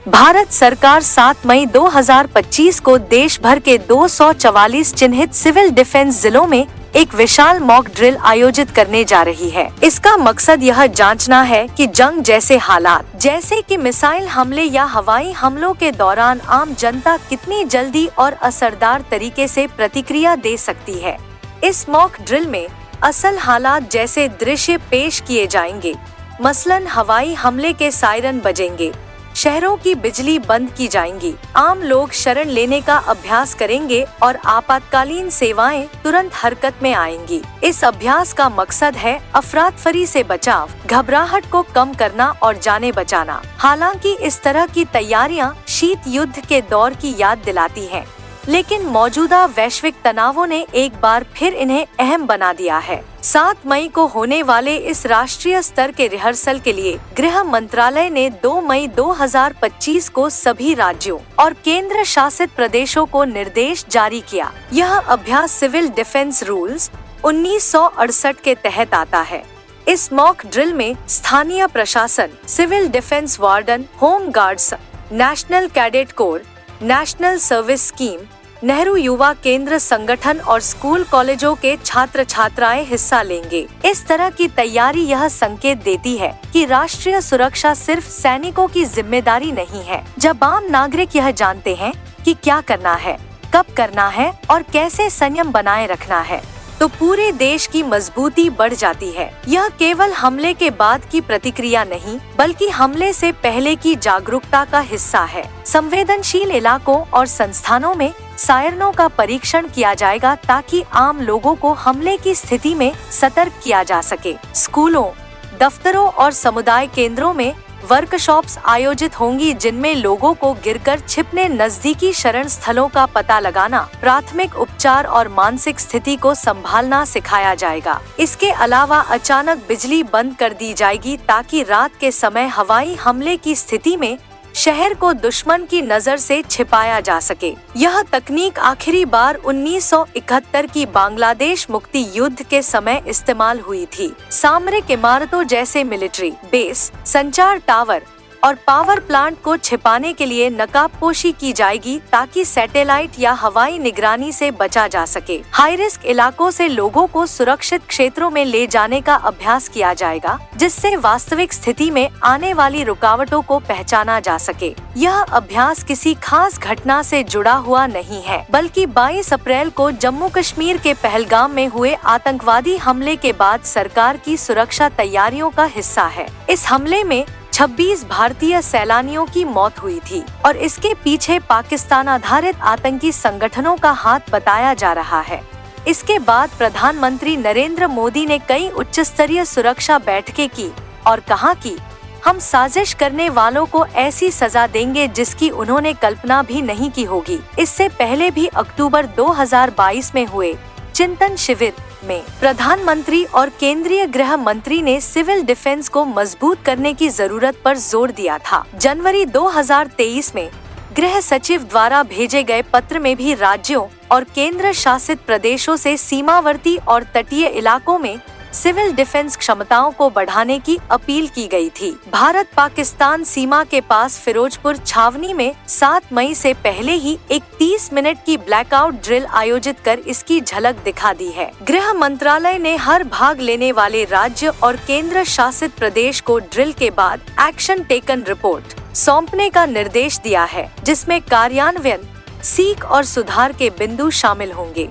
भारत सरकार 7 मई 2025 को देश भर के 244 चिन्हित सिविल डिफेंस जिलों में एक विशाल मॉक ड्रिल आयोजित करने जा रही है। इसका मकसद यह जांचना है कि जंग जैसे हालात जैसे कि मिसाइल हमले या हवाई हमलों के दौरान आम जनता कितनी जल्दी और असरदार तरीके से प्रतिक्रिया दे सकती है। इस मॉक ड्रिल में असल हालात जैसे दृश्य पेश किए जाएंगे। मसलन हवाई हमले के सायरन बजेंगे, शहरों की बिजली बंद की जाएंगी, आम लोग शरण लेने का अभ्यास करेंगे और आपातकालीन सेवाएं तुरंत हरकत में आएंगी। इस अभ्यास का मकसद है अफरातफरी से बचाव, घबराहट को कम करना और जाने बचाना। हालांकि इस तरह की तैयारियां शीत युद्ध के दौर की याद दिलाती हैं, लेकिन मौजूदा वैश्विक तनावों ने एक बार फिर इन्हें अहम बना दिया है। 7 मई को होने वाले इस राष्ट्रीय स्तर के रिहर्सल के लिए गृह मंत्रालय ने 2 मई 2025 को सभी राज्यों और केंद्र शासित प्रदेशों को निर्देश जारी किया। यह अभ्यास सिविल डिफेंस रूल्स 1968 के तहत आता है। इस मॉक ड्रिल में स्थानीय प्रशासन, civil defence warden, home guards, National Cadet Corps, National Service Scheme, Nehru Yuva Kendra संगठन और स्कूल कॉलेजों के छात्र छात्राएं हिस्सा लेंगे। इस तरह की तैयारी यह संकेत देती है कि राष्ट्रीय सुरक्षा सिर्फ सैनिकों की जिम्मेदारी नहीं है। जब आम नागरिक यह जानते हैं कि क्या करना है, कब करना है और कैसे संयम बनाए रखना है, तो पूरे देश की मजबूती बढ़ जाती है। यह केवल हमले के बाद की प्रतिक्रिया नहीं, बल्कि हमले से पहले की जागरूकता का हिस्सा है। संवेदनशील इलाकों और संस्थानों में सायरनों का परीक्षण किया जाएगा ताकि आम लोगों को हमले की स्थिति में सतर्क किया जा सके। स्कूलों, दफ्तरों और समुदाय केंद्रों में वर्कशॉप्स आयोजित होंगी जिनमें लोगों को गिरकर छिपने, नजदीकी शरण स्थलों का पता लगाना, प्राथमिक उपचार और मानसिक स्थिति को संभालना सिखाया जाएगा। इसके अलावा अचानक बिजली बंद कर दी जाएगी ताकि रात के समय हवाई हमले की स्थिति में शहर को दुश्मन की नजर से छिपाया जा सके। यह तकनीक आखिरी बार 1971 की बांग्लादेश मुक्ति युद्ध के समय इस्तेमाल हुई थी। सामरिक इमारतों जैसे मिलिट्री बेस, संचार टावर और पावर प्लांट को छिपाने के लिए नकाबपोशी की जाएगी ताकि सैटेलाइट या हवाई निगरानी से बचा जा सके। हाई रिस्क इलाकों से लोगों को सुरक्षित क्षेत्रों में ले जाने का अभ्यास किया जाएगा, जिससे वास्तविक स्थिति में आने वाली रुकावटों को पहचाना जा सके। यह अभ्यास किसी खास घटना से जुड़ा हुआ नहीं है, बल्कि 22 अप्रैल को जम्मू कश्मीर के पहलगाम में हुए आतंकवादी हमले के बाद सरकार की सुरक्षा तैयारियों का हिस्सा है। इस हमले में 26 भारतीय सैलानियों की मौत हुई थी और इसके पीछे पाकिस्तान आधारित आतंकी संगठनों का हाथ बताया जा रहा है। इसके बाद प्रधानमंत्री नरेंद्र मोदी ने कई उच्च स्तरीय सुरक्षा बैठकें की और कहा कि हम साजिश करने वालों को ऐसी सजा देंगे जिसकी उन्होंने कल्पना भी नहीं की होगी। इससे पहले भी अक्टूबर 2022 में हुए चिंतन शिविर में प्रधानमंत्री और केंद्रीय गृह मंत्री ने सिविल डिफेंस को मजबूत करने की जरूरत पर जोर दिया था। जनवरी 2023 में गृह सचिव द्वारा भेजे गए पत्र में भी राज्यों और केंद्र शासित प्रदेशों से सीमावर्ती और तटीय इलाकों में सिविल डिफेंस क्षमताओं को बढ़ाने की अपील की गई थी। भारत पाकिस्तान सीमा के पास फिरोजपुर छावनी में 7 मई से पहले ही एक 30 मिनट की ब्लैकआउट ड्रिल आयोजित कर इसकी झलक दिखा दी है। गृह मंत्रालय ने हर भाग लेने वाले राज्य और केंद्र शासित प्रदेश को ड्रिल के बाद एक्शन टेकन रिपोर्ट सौंपने का निर्देश दिया है, जिसमें कार्यान्वयन, सीख और सुधार के बिंदु शामिल होंगे।